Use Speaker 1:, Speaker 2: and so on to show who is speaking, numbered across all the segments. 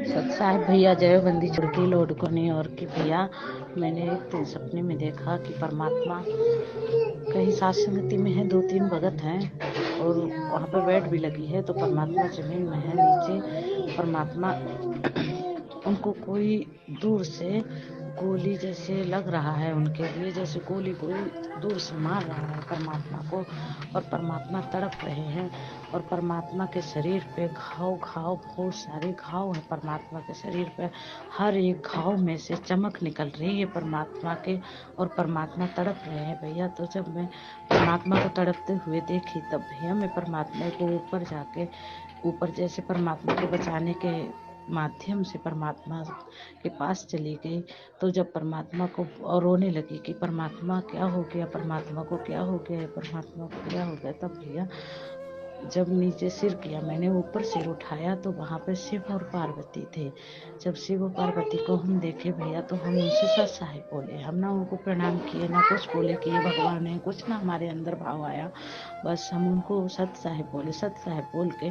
Speaker 1: सत साहब भैया जय बंदी चुड़की लोड को नहीं और कि भैया मैंने एक दिन सपने में देखा कि परमात्मा कहीं सात संगति में है, 2-3 भगत हैं और वहाँ पे बेड भी लगी है। तो परमात्मा जमीन में है नीचे। परमात्मा उनको कोई दूर से गोली जैसे लग रहा है, उनके लिए जैसे गोली कोई दूर से मार रहा है परमात्मा को, और परमात्मा तड़प रहे हैं। और परमात्मा के शरीर पे घाव बहुत सारे घाव है परमात्मा के शरीर पे। हर एक घाव में से चमक निकल रही है परमात्मा के, और परमात्मा तड़प रहे हैं भैया। तो जब मैं परमात्मा को तड़पते हुए देखी तब भैया मैं परमात्मा को ऊपर जैसे परमात्मा को बचाने के माध्यम से परमात्मा के पास चली गई। तो जब परमात्मा को और रोने लगी कि परमात्मा क्या हो गया, परमात्मा को क्या हो गया, परमात्मा को क्या हो गया, तब भैया जब नीचे सिर किया मैंने, ऊपर सिर उठाया तो वहाँ पे शिव और पार्वती थे। जब शिव और पार्वती को हम देखे भैया तो हम उनसे सत साहिब बोले। हम ना उनको प्रणाम किए, ना कुछ बोले कि ये भगवान है, कुछ ना हमारे अंदर भाव आया। बस हम उनको सत साहिब बोले। सत साहिब बोल के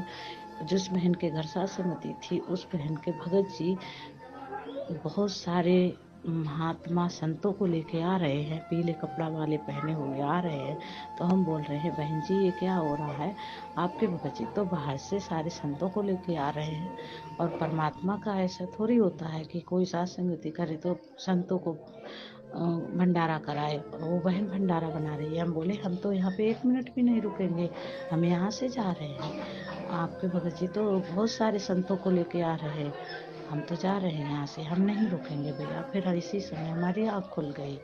Speaker 1: जिस बहन के घर सात संगति थी उस बहन के भगत जी बहुत सारे महात्मा संतों को लेके आ रहे हैं, पीले कपड़ा वाले पहने हुए आ रहे हैं। तो हम बोल रहे हैं बहन जी ये क्या हो रहा है, आपके भगत जी तो बाहर से सारे संतों को लेके आ रहे हैं। और परमात्मा का ऐसा थोड़ी होता है कि कोई सात संगति करे तो संतों को भंडारा कराए। वो बहन भंडारा बना रही है। हम बोले हम तो यहाँ पे 1 मिनट भी नहीं रुकेंगे, हम यहाँ से जा रहे हैं। आपके भगत जी तो बहुत सारे संतों को लेके आ रहे हैं, हम तो जा रहे हैं यहाँ से, हम नहीं रुकेंगे भैया। फिर इसी समय हमारी आँख खुल गई,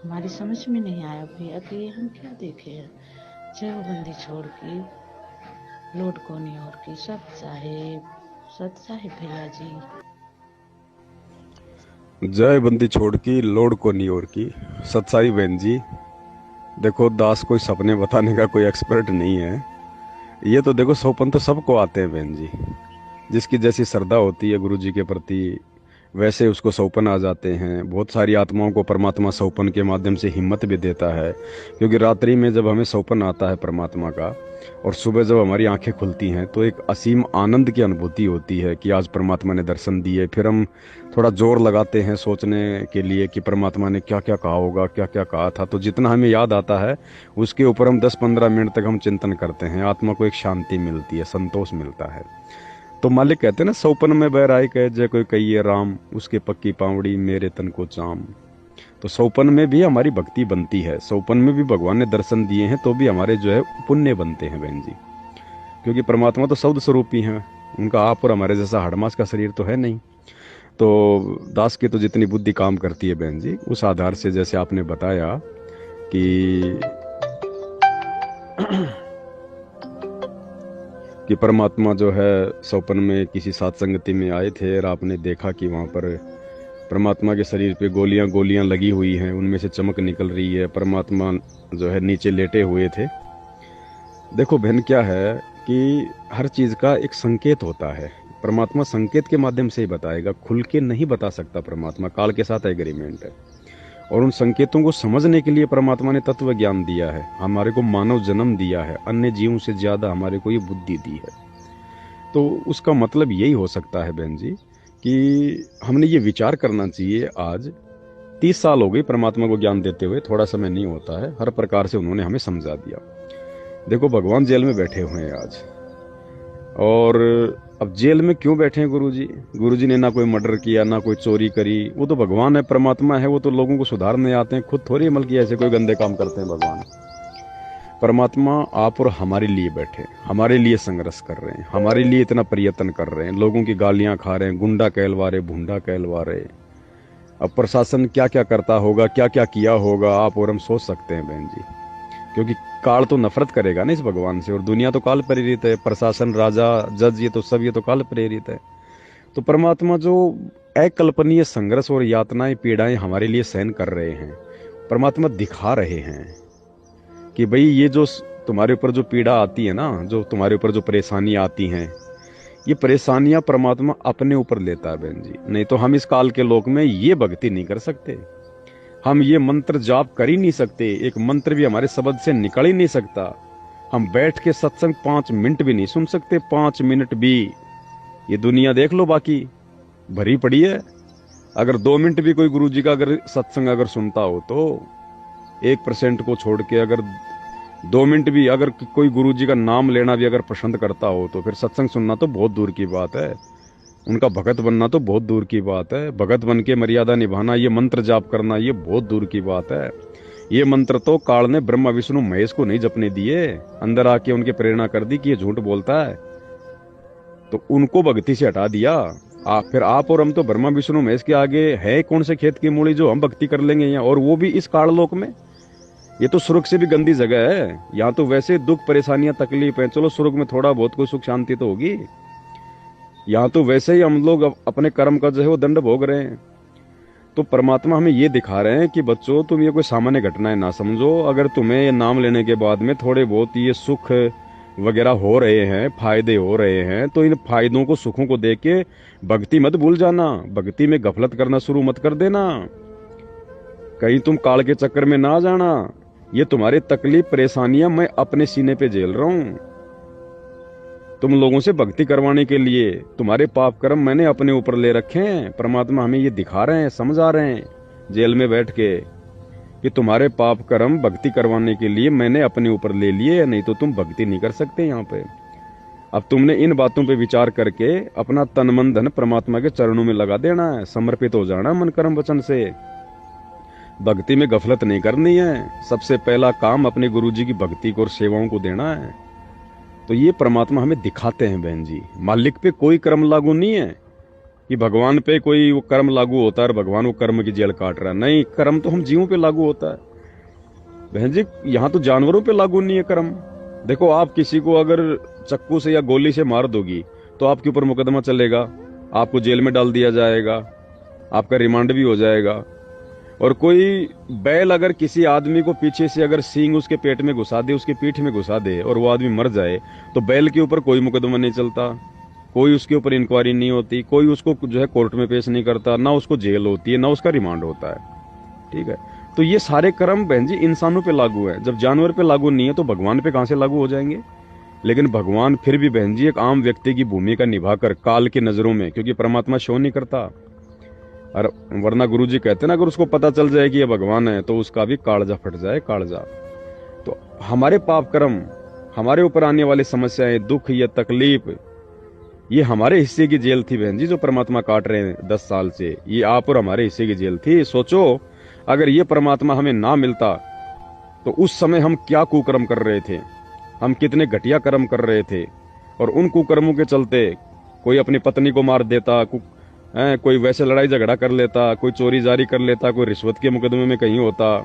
Speaker 1: हमारी समझ में नहीं आया भैया कि ये हम क्या देखे हैं। जय हो बंदी छोड़ की लोड कोनी और की सत साहिब भैया जी।
Speaker 2: जय बंदी छोड़ की लोड को नहीं और की सत्साई बहन जी। देखो दास कोई सपने बताने का कोई एक्सपर्ट नहीं है। ये तो देखो सौपन तो सबको आते हैं बहन जी। जिसकी जैसी श्रद्धा होती है गुरु जी के प्रति वैसे उसको सौपन आ जाते हैं। बहुत सारी आत्माओं को परमात्मा सौपन के माध्यम से हिम्मत भी देता है, क्योंकि रात्रि में जब हमें सौपन आता है परमात्मा का और सुबह जब हमारी आंखें खुलती हैं तो एक असीम आनंद की अनुभूति होती है कि आज परमात्मा ने दर्शन दिए। फिर हम थोड़ा जोर लगाते हैं सोचने के लिए कि परमात्मा ने क्या क्या कहा होगा, क्या क्या कहा था। तो जितना हमें याद आता है उसके ऊपर हम 10-15 मिनट तक हम चिंतन करते हैं। आत्मा को एक शांति मिलती है, संतोष मिलता है। तो मालिक कहते हैं ना, सौपन में बहराई कहे जय कोई कहिए राम, उसके पक्की पावड़ी मेरे तन को चाम। तो सौपन में भी हमारी भक्ति बनती है। सौपन में भी भगवान ने दर्शन दिए हैं तो भी हमारे जो है पुण्य बनते हैं बहन जी, क्योंकि परमात्मा तो शब्द स्वरूप ही हैं। उनका आप और हमारे जैसा हाड़मास का शरीर तो है नहीं। तो दास की तो जितनी बुद्धि काम करती है बहन जी, उस आधार से जैसे आपने बताया कि परमात्मा जो है सौपन में किसी सात संगति में आए थे और आपने देखा कि वहाँ पर परमात्मा के शरीर पे गोलियां गोलियां लगी हुई हैं, उनमें से चमक निकल रही है। परमात्मा जो है नीचे लेटे हुए थे। देखो बहन क्या है कि हर चीज़ का एक संकेत होता है। परमात्मा संकेत के माध्यम से ही बताएगा, खुल के नहीं बता सकता। परमात्मा काल के साथ एग्रीमेंट है, और उन संकेतों को समझने के लिए परमात्मा ने तत्व ज्ञान दिया है, हमारे को मानव जन्म दिया है, अन्य जीवों से ज्यादा हमारे को ये बुद्धि दी है। तो उसका मतलब यही हो सकता है बहन जी कि हमने ये विचार करना चाहिए। आज 30 साल हो गई परमात्मा को ज्ञान देते हुए, थोड़ा समय नहीं होता है। हर प्रकार से उन्होंने हमें समझा दिया। देखो भगवान जेल में बैठे हुए हैं आज, और अब जेल में क्यों बैठे हैं गुरुजी? गुरुजी ने ना कोई मर्डर किया, ना कोई चोरी करी। वो तो भगवान है, परमात्मा है, वो तो लोगों को सुधारने आते हैं, खुद थोड़ी अमल किया ऐसे कोई गंदे काम करते हैं भगवान। परमात्मा आप और हमारे लिए बैठे, हमारे लिए संघर्ष कर रहे हैं, हमारे लिए इतना प्रयत्न कर रहे हैं। लोगों की गालियां खा रहे हैं, गुंडा कहलवा रहे, भूंडा कहलवा रहे। अब प्रशासन क्या क्या करता होगा, क्या क्या किया होगा, आप और हम सोच सकते हैं बहन जी। क्योंकि काल तो नफरत करेगा ना इस भगवान से, और दुनिया तो काल प्रेरित है। प्रशासन, राजा, जज, ये तो सब ये तो काल प्रेरित है। तो परमात्मा जो अकल्पनीय संघर्ष और यातनाएं, पीड़ाएं हमारे लिए सहन कर रहे हैं, परमात्मा दिखा रहे हैं कि भाई ये जो तुम्हारे ऊपर जो पीड़ा आती है ना, जो तुम्हारे ऊपर जो परेशानियां आती हैं, ये परेशानियां परमात्मा अपने ऊपर लेता है बहन जी। नहीं तो हम इस काल के लोक में ये भक्ति नहीं कर सकते, हम ये मंत्र जाप कर ही नहीं सकते, एक मंत्र भी हमारे शब्द से निकल ही नहीं सकता। हम बैठ के सत्संग 5 मिनट भी नहीं सुन सकते, 5 मिनट भी। ये दुनिया देख लो बाकी, भरी पड़ी है। अगर 2 मिनट भी कोई गुरुजी का अगर सत्संग अगर सुनता हो तो 1% को छोड़ के अगर 2 मिनट भी अगर कोई गुरुजी का नाम लेना भी अगर पसंद करता हो तो फिर सत्संग सुनना तो बहुत दूर की बात है, उनका भगत बनना तो बहुत दूर की बात है। भगत बन के मर्यादा निभाना, ये मंत्र जाप करना, ये बहुत दूर की बात है। ये मंत्र तो काल ने ब्रह्मा विष्णु महेश को नहीं जपने दिए, अंदर आके उनके प्रेरणा कर दी कि ये झूठ बोलता है, तो उनको भक्ति से हटा दिया। फिर आप और हम तो ब्रह्मा विष्णु महेश के आगे है कौन से खेत की मूली जो हम भक्ति कर लेंगे यहाँ, और वो भी इस काललोक में। ये तो स्वर्ग से भी गंदी जगह है। यहाँ तो वैसे दुख परेशानियां तकलीफ है, चलो स्वर्ग में थोड़ा बहुत कोई सुख शांति तो होगी, यहाँ तो वैसे ही हम लोग अपने कर्म का जो है वो दंड भोग रहे हैं। तो परमात्मा हमें ये दिखा रहे हैं कि बच्चों तुम ये कोई सामान्य घटना है ना समझो। अगर तुम्हें ये नाम लेने के बाद में थोड़े बहुत ये सुख वगैरह हो रहे हैं, फायदे हो रहे हैं, तो इन फायदों को सुखों को देख के भक्ति मत भूल जाना, भक्ति में गफलत करना शुरू मत कर देना, कहीं तुम काल के चक्कर में ना जाना। ये तुम्हारी तकलीफ परेशानियां मैं अपने सीने पे झेल रहा हूं, तुम लोगों से भक्ति करवाने के लिए तुम्हारे पाप कर्म मैंने अपने ऊपर ले रखे हैं। परमात्मा हमें ये दिखा रहे हैं, समझा रहे हैं जेल में बैठ के कि तुम्हारे पाप कर्म भक्ति करवाने के लिए मैंने अपने ऊपर ले लिए, नहीं तो तुम भक्ति नहीं कर सकते यहाँ पे। अब तुमने इन बातों पे विचार करके अपना तन मन धन परमात्मा के चरणों में लगा देना है, समर्पित हो जाना मन कर्म वचन से। भक्ति में गफलत नहीं करनी है। सबसे पहला काम अपने गुरुजी की भक्ति को और सेवाओं को देना है। तो ये परमात्मा हमें दिखाते हैं बहन जी। मालिक पे कोई कर्म लागू नहीं है कि भगवान पे कोई वो कर्म लागू होता है और भगवान वो कर्म की जेल काट रहा है, नहीं, कर्म तो हम जीवों पे लागू होता है बहन जी। यहाँ तो जानवरों पे लागू नहीं है कर्म। देखो, आप किसी को अगर चक्कू से या गोली से मार दोगी तो आपके ऊपर मुकदमा चलेगा, आपको जेल में डाल दिया जाएगा, आपका रिमांड भी हो जाएगा। और कोई बैल अगर किसी आदमी को पीछे से अगर सींग उसके पेट में घुसा दे, उसके पीठ में घुसा दे और वो आदमी मर जाए, तो बैल के ऊपर कोई मुकदमा नहीं चलता, कोई उसके ऊपर इंक्वायरी नहीं होती, कोई उसको जो है कोर्ट में पेश नहीं करता, ना उसको जेल होती है, ना उसका रिमांड होता है। ठीक है, तो ये सारे कर्म बहन जी इंसानों पे लागू है। जब जानवर पे लागू नहीं है तो भगवान पे कहां से लागू हो जाएंगे। लेकिन भगवान फिर भी बहन जी एक आम व्यक्ति की भूमिका निभाकर काल की नजरों में, क्योंकि परमात्मा शो नहीं करता, और वरना गुरुजी कहते ना अगर उसको पता चल जाए कि ये भगवान है तो उसका भी कालजा फट जाए, कालजा। तो हमारे पाप कर्म, हमारे ऊपर आने वाली समस्याएं, दुख या तकलीफ, ये हमारे हिस्से की जेल थी बहन जी, जो परमात्मा काट रहे हैं 10 साल से। ये आप और हमारे हिस्से की जेल थी। सोचो, अगर ये परमात्मा हमें ना मिलता तो उस समय हम क्या कुकर्म कर रहे थे, हम कितने घटिया कर्म कर रहे थे। और उन कुकर्मों के चलते कोई अपनी पत्नी को मार देता, कोई वैसे लड़ाई झगड़ा कर लेता, कोई चोरी जारी कर लेता, कोई रिश्वत के मुकदमे में कहीं होता,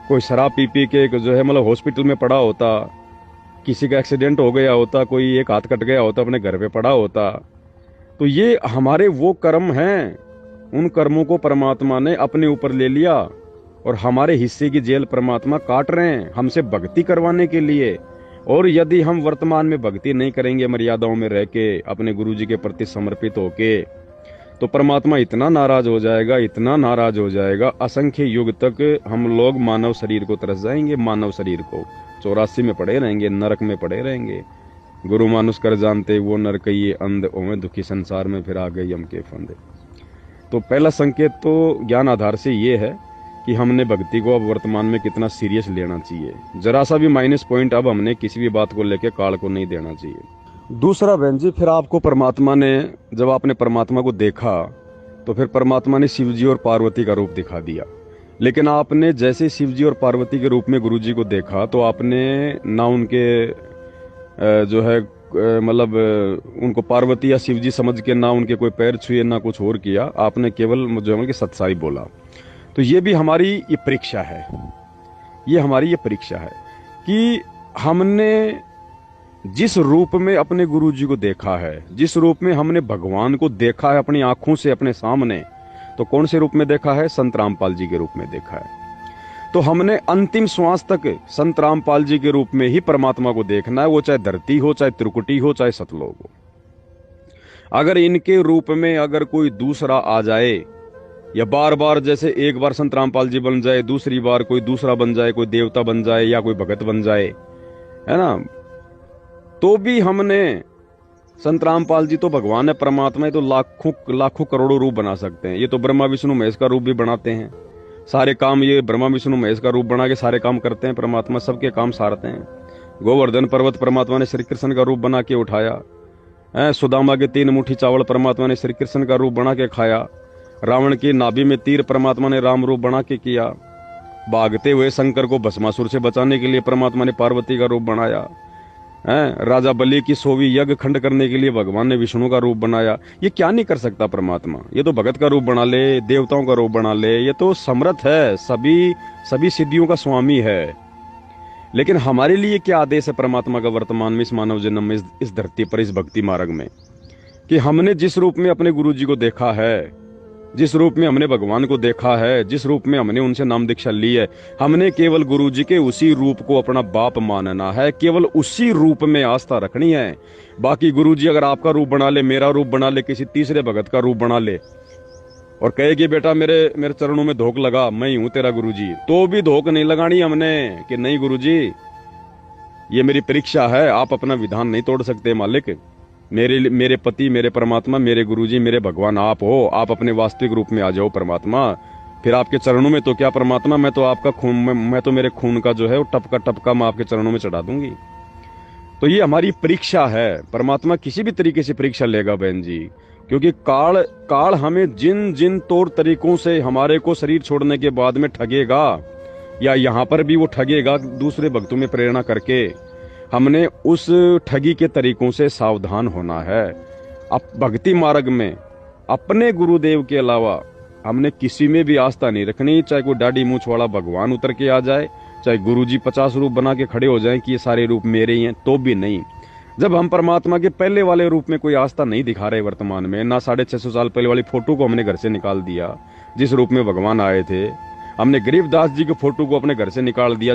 Speaker 2: कोई शराब पी पी के जो है मतलब हॉस्पिटल में पड़ा होता, किसी का एक्सीडेंट हो गया होता, कोई एक हाथ कट गया होता, अपने घर पे पड़ा होता। तो ये हमारे वो कर्म हैं, उन कर्मों को परमात्मा ने अपने ऊपर ले लिया और हमारे हिस्से की जेल परमात्मा काट रहे हैं हमसे भक्ति करवाने के लिए। और यदि हम वर्तमान में भक्ति नहीं करेंगे, मर्यादाओं में रह के अपने गुरुजी के प्रति समर्पित होके, तो परमात्मा इतना नाराज हो जाएगा, इतना नाराज हो जाएगा, असंख्य युग तक हम लोग मानव शरीर को तरस जाएंगे, मानव शरीर को 84 में पड़े रहेंगे, नरक में पड़े रहेंगे। गुरु मानुष कर जानते वो नरक ये अंध, ओमे दुखी संसार में फिर आ गई यम के फंदे। तो पहला संकेत तो ज्ञान आधार से ये है कि हमने भक्ति को अब वर्तमान में कितना सीरियस लेना चाहिए। जरा सा भी माइनस पॉइंट अब हमने किसी भी बात को लेकर काल को नहीं देना चाहिए। दूसरा बहन जी, फिर आपको परमात्मा ने, जब आपने परमात्मा को देखा तो फिर परमात्मा ने शिव जी और पार्वती का रूप दिखा दिया। लेकिन आपने जैसे शिव जी और पार्वती के रूप में गुरु जी को देखा तो आपने ना उनके जो है मतलब उनको पार्वती या शिव जी समझ के ना उनके कोई पैर छुए, ना कुछ और किया, आपने केवल जो है कि सत्साई बोला। तो ये भी हमारी ये परीक्षा है, ये हमारी ये परीक्षा है कि हमने जिस रूप में अपने गुरु जी को देखा है, जिस रूप में हमने भगवान को देखा है अपनी आंखों से अपने सामने, तो कौन से रूप में देखा है? संत रामपाल जी के रूप में देखा है। तो हमने अंतिम श्वास तक संत रामपाल जी के रूप में ही परमात्मा को देखना है, वो चाहे धरती हो, चाहे त्रिकुटी हो, चाहे सतलोक हो। अगर इनके रूप में अगर कोई दूसरा आ जाए, या बार बार जैसे एक बार संत रामपाल जी बन जाए, दूसरी बार कोई दूसरा बन जाए, कोई देवता बन जाए या कोई भगत बन जाए, है ना, तो भी हमने संत रामपाल जी तो भगवान है, परमात्मा है, तो लाखों लाखों करोड़ों रूप बना सकते हैं। ये तो ब्रह्मा विष्णु महेश का रूप भी बनाते हैं। सारे काम ये ब्रह्मा विष्णु महेश का रूप बना के सारे काम करते हैं। परमात्मा सबके काम सारते हैं। गोवर्धन पर्वत परमात्मा ने श्री कृष्ण का रूप बना के उठाया है। सुदामा के 3 मुट्ठी चावल परमात्मा ने श्री कृष्ण का रूप बना के खाया। रावण की नाभि में तीर परमात्मा ने राम रूप बना के किया। भागते हुए शंकर को भस्मासुर से बचाने के लिए परमात्मा ने पार्वती का रूप बनाया है। राजा बलि की 100वीं यज्ञ खंड करने के लिए भगवान ने विष्णु का रूप बनाया। ये क्या नहीं कर सकता परमात्मा? ये तो भगत का रूप बना ले, देवताओं का रूप बना ले, ये तो समर्थ है, सभी सिद्धियों का स्वामी है। लेकिन हमारे लिए क्या आदेश है परमात्मा का वर्तमान में, इस मानव जन्म में, इस धरती पर, इस भक्ति मार्ग में, कि हमने जिस रूप में अपने गुरु जी को देखा है, जिस रूप में हमने भगवान को देखा है, जिस रूप में हमने उनसे नाम दीक्षा ली है, हमने केवल गुरु जी के उसी रूप को अपना बाप मानना है, केवल उसी रूप में आस्था रखनी है। बाकी गुरु जी अगर आपका रूप बना ले, मेरा रूप बना ले, किसी तीसरे भगत का रूप बना ले और कहे कि बेटा मेरे चरणों में धोख लगा, मैं ही हूं तेरा गुरुजी, तो भी धोख नहीं लगानी हमने कि नहीं गुरुजी ये मेरी परीक्षा है, आप अपना विधान नहीं तोड़ सकते मालिक। मेरे पति, मेरे परमात्मा, मेरे गुरुजी, मेरे भगवान आप हो, आप अपने वास्तविक रूप में आ जाओ परमात्मा। फिर आपके चरणों में तो क्या परमात्मा, मैं तो आपका खून, मैं तो मेरे खून का जो है वो टपका मैं आपके चरणों में चढ़ा दूंगी। तो ये हमारी परीक्षा है। परमात्मा किसी भी तरीके से परीक्षा लेगा बहन जी, क्योंकि काल हमें जिन जिन तौर तरीकों से हमारे को शरीर छोड़ने के बाद में ठगेगा, या यहाँ पर भी वो ठगेगा दूसरे भक्तों में प्रेरणा करके, हमने उस ठगी के तरीकों से सावधान होना है। अब भक्ति मार्ग में अपने गुरुदेव के अलावा हमने किसी में भी आस्था नहीं रखनी। चाहे कोई दाढ़ी मूंछ वाला भगवान उतर के आ जाए, चाहे गुरुजी 50 रूप बना के खड़े हो जाएं कि ये सारे रूप मेरे ही हैं, तो भी नहीं। जब हम परमात्मा के पहले वाले रूप में कोई आस्था नहीं दिखा रहे वर्तमान में, ना 650 साल पहले वाली फोटो को हमने घर से निकाल दिया जिस रूप में भगवान आए थे, हमने गरीबदास जी के फोटो को अपने घर से निकाल दिया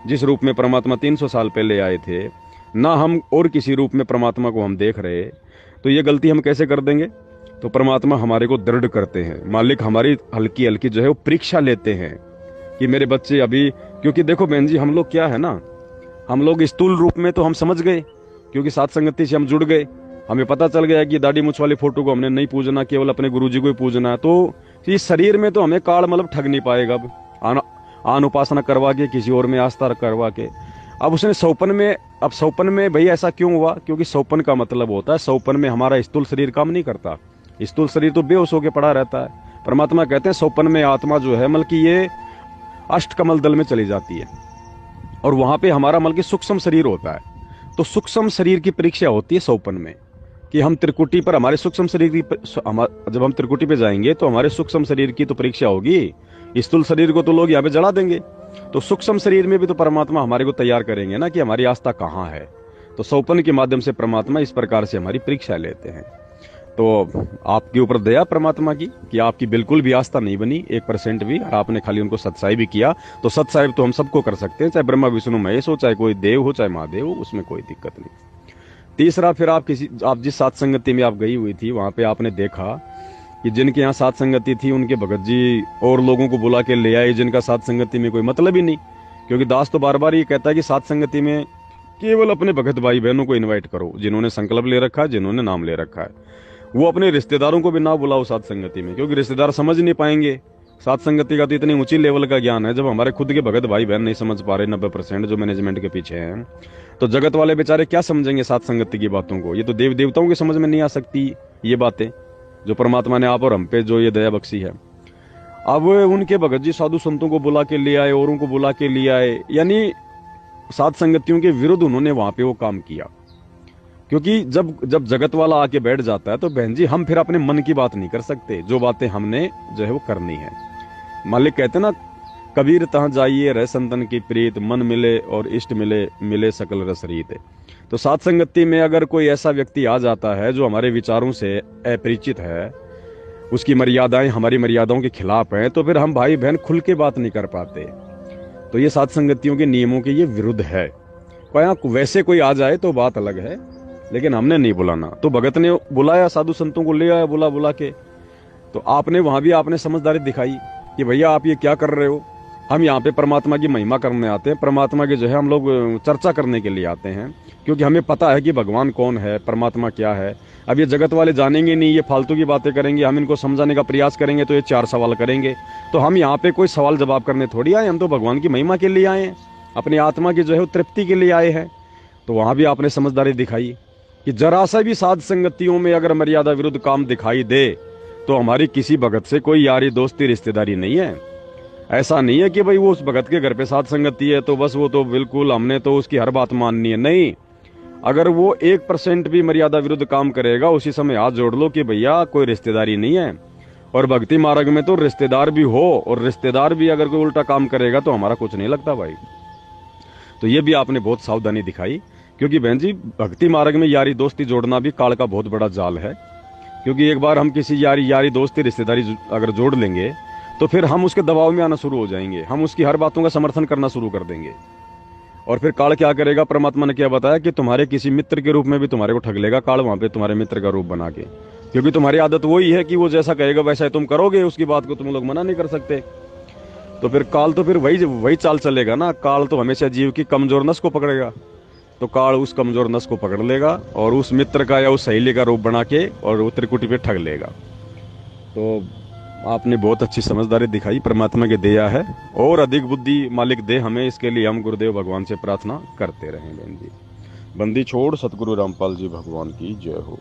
Speaker 2: जिस रूप में परमात्मा 300 साल पहले आए थे, ना हम और किसी रूप में परमात्मा को हम देख रहे, तो ये गलती हम कैसे कर देंगे? तो परमात्मा हमारे को दृढ़ करते हैं, मालिक हमारी हल्की हल्की जो है वो परीक्षा लेते हैं कि मेरे बच्चे अभी, क्योंकि देखो बहन जी हम लोग क्या है ना, हम लोग स्थूल रूप में तो हम समझ गए, क्योंकि साथ संगति से हम जुड़ गए, हमें पता चल गया कि दाढ़ी मूंछ वाली फोटो को हमने नहीं पूजना, केवल अपने गुरुजी को ही पूजना है। तो इस शरीर में तो हमें काल मतलब ठग नहीं पाएगा। अब आन उपासना करवा के, किसी और में आस्था करवा के, अब उसने सौपन में भाई ऐसा क्यों हुआ? क्योंकि सौपन का मतलब होता है, सौपन में हमारा स्थूल शरीर काम नहीं करता, स्थूल शरीर तो बेहोश होकर पड़ा रहता है। परमात्मा कहते हैं सौपन में आत्मा जो है मतलब कि ये अष्टकमल दल में चली जाती है, और वहां पे हमारा मतलब कि सूक्ष्म शरीर होता है। तो सूक्ष्म शरीर की परीक्षा होती है सौपन में, कि हम त्रिकुटी पर हमारे सूक्ष्म शरीर की, जब हम त्रिकुटी पे जाएंगे तो हमारे सूक्ष्म शरीर की तो परीक्षा होगी। स्थूल शरीर को तो लोग यहाँ पे जला देंगे, तो सूक्ष्म शरीर में भी तो परमात्मा हमारे को तैयार करेंगे ना कि हमारी आस्था कहाँ है। तो सौपन के माध्यम से परमात्मा इस प्रकार से हमारी परीक्षा लेते हैं। तो आपके ऊपर दया परमात्मा की कि आपकी बिल्कुल भी आस्था नहीं बनी 1% भी, और आपने खाली उनको सत्साई भी किया। तो सत्साई तो हम सबको कर सकते हैं, चाहे ब्रह्मा विष्णु महेश हो, चाहे कोई देव हो, चाहे महादेव हो, उसमें कोई दिक्कत नहीं। तीसरा, फिर आप जिस सात संगति में आप गई हुई थी, वहां पे आपने देखा कि जिनके यहाँ सात संगति थी उनके भगत जी और लोगों को बुला के ले आए जिनका सात संगति में कोई मतलब ही नहीं। क्योंकि दास तो बार बार ये कहता है कि सात संगति में केवल अपने भगत भाई बहनों को इन्वाइट करो, जिन्होंने संकल्प ले रखा है, जिन्होंने नाम ले रखा है। वो अपने रिश्तेदारों को भी ना बुलाओ सात संगति में, क्योंकि रिश्तेदार समझ नहीं पाएंगे। सात संगति का तो इतनी ऊंची लेवल का ज्ञान है, जब हमारे खुद के भगत भाई बहन नहीं समझ पा रहे 90% जो मैनेजमेंट के पीछे हैं, तो जगत वाले बेचारे क्या समझेंगे सात संगति की बातों को? ये तो देव देवताओं की समझ में नहीं आ सकती ये बातें, जो परमात्मा ने आप और हम पे जो ये दया बख्शी है। अब उनके भगत जी साधु संतों को बुला के ले आए, औरों को बुला के ले आए, यानी सात संगतियों के विरुद्ध उन्होंने वहां पे वो काम किया। क्योंकि जब जगत वाला आके बैठ जाता है तो बहन जी हम फिर अपने मन की बात नहीं कर सकते, जो बातें हमने जो है वो करनी है। मालिक कहते ना, कबीर तहाँ जाइए रह संतन की प्रीत, मन मिले और इष्ट मिले, मिले सकल रस रीत। तो सात संगति में अगर कोई ऐसा व्यक्ति आ जाता है जो हमारे विचारों से अपरिचित है, उसकी मर्यादाएं हमारी मर्यादाओं के खिलाफ हैं, तो फिर हम भाई बहन खुल के बात नहीं कर पाते। तो ये सात संगतियों के नियमों के ये विरुद्ध है। वैसे कोई आ जाए तो बात अलग है, लेकिन हमने नहीं बुलाना। तो भगत ने बुलाया, साधु संतों को ले आया बुला के, तो आपने वहां भी आपने समझदारी दिखाई कि भैया आप ये क्या कर रहे हो, हम यहाँ पे परमात्मा की महिमा करने आते हैं, परमात्मा की जो है हम लोग चर्चा करने के लिए आते हैं, क्योंकि हमें पता है कि भगवान कौन है, परमात्मा क्या है। अब ये जगत वाले जानेंगे नहीं, ये फालतू की बातें करेंगे, हम इनको समझाने का प्रयास करेंगे तो ये 4 सवाल करेंगे। तो हम यहाँ पे कोई सवाल जवाब करने थोड़ी आए, हम तो भगवान की महिमा के लिए आए हैं, अपनी आत्मा की जो है वो तृप्ति के लिए आए हैं। तो वहाँ भी आपने समझदारी दिखाई कि जरा सा भी साध संगतियों में अगर मर्यादा विरुद्ध काम दिखाई दे तो हमारी किसी भगत से कोई यारी दोस्ती रिश्तेदारी नहीं है। ऐसा नहीं है कि भाई वो उस भगत के घर पे साध संगति है तो बस वो तो बिल्कुल हमने तो उसकी हर बात माननी है। नहीं, अगर वो 1% भी मर्यादा विरुद्ध काम करेगा उसी समय हाथ जोड़ लो कि भैया कोई रिश्तेदारी नहीं है। और भक्ति मार्ग में तो रिश्तेदार भी हो, और रिश्तेदार भी अगर कोई उल्टा काम करेगा तो हमारा कुछ नहीं लगता भाई। तो ये भी आपने बहुत सावधानी दिखाई, क्योंकि बहन जी भक्ति मार्ग में यारी दोस्ती जोड़ना भी काल का बहुत बड़ा जाल है। क्योंकि एक बार हम किसी यारी दोस्ती रिश्तेदारी अगर जोड़ लेंगे तो फिर हम उसके दबाव में आना शुरू हो जाएंगे, हम उसकी हर बातों का समर्थन करना शुरू कर देंगे। और फिर काल क्या करेगा, परमात्मा ने क्या बताया कि तुम्हारे किसी मित्र के रूप में भी तुम्हारे को ठग लेगा काल, वहां पे तुम्हारे मित्र का रूप बना के। क्योंकि तुम्हारी आदत वही है कि वो जैसा कहेगा वैसा तुम करोगे, उसकी बात को तुम लोग मना नहीं कर सकते। तो फिर काल तो फिर वही चाल चलेगा ना। काल तो हमेशा जीव की कमजोर नस को पकड़ेगा, तो काल उस कमजोर नस को पकड़ लेगा और उस मित्र का या उस सहेली का रूप बना के और वो त्रिकुटी पे ठग लेगा। तो आपने बहुत अच्छी समझदारी दिखाई, परमात्मा की दया है, और अधिक बुद्धि मालिक दे हमें, इसके लिए हम गुरुदेव भगवान से प्रार्थना करते रहें। बहन जी, बंदी छोड़ सतगुरु रामपाल जी भगवान की जय हो।